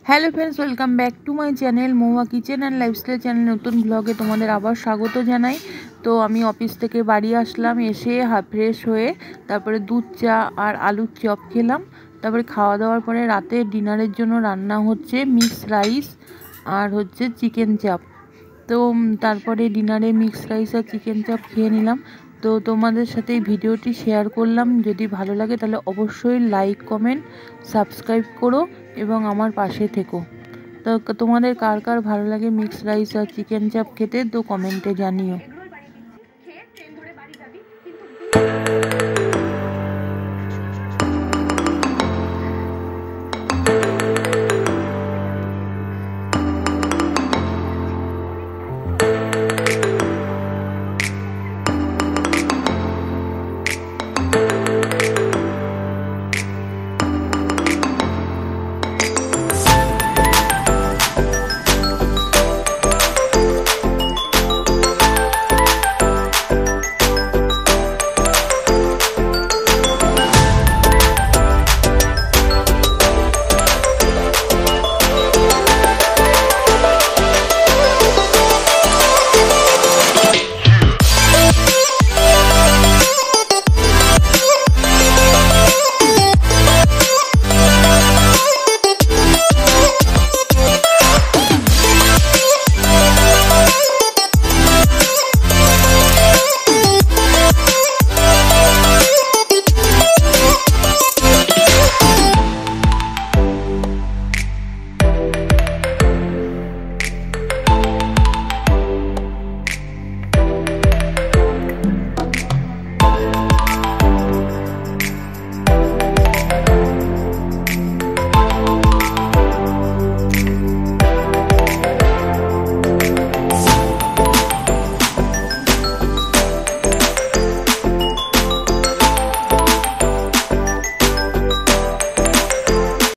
Hello friends, welcome back to my channel Mahua kitchen and lifestyle channel. নতুন ব্লগে তোমাদের আবার স্বাগত জানাই। তো আমি অফিস থেকে বাড়ি আসলাম, এসে ফ্রেশ হয়ে তারপরে দুধ চা আর আলুর চপ খেলাম। তারপরে খাওয়া দাওয়ার পরে রাতে ডিনারের জন্য রান্না হচ্ছে মিক্স রাইস আর হচ্ছে চিকেন চাপ। তো তারপরে ডিনারে মিক্স রাইস আর চিকেন চাপ খেয়ে নিলাম। তো তোমাদের সাথে এই ভিডিওটি শেয়ার করলাম। যদি ভালো লাগে তাহলে অবশ্যই লাইক, কমেন্ট, সাবস্ক্রাইব করো এবং আমার পাশে থেকো। তো তোমাদের কার কার ভালো লাগে মিক্স রাইস আর চিকেন চাপ খেতে, তো কমেন্টে জানিও।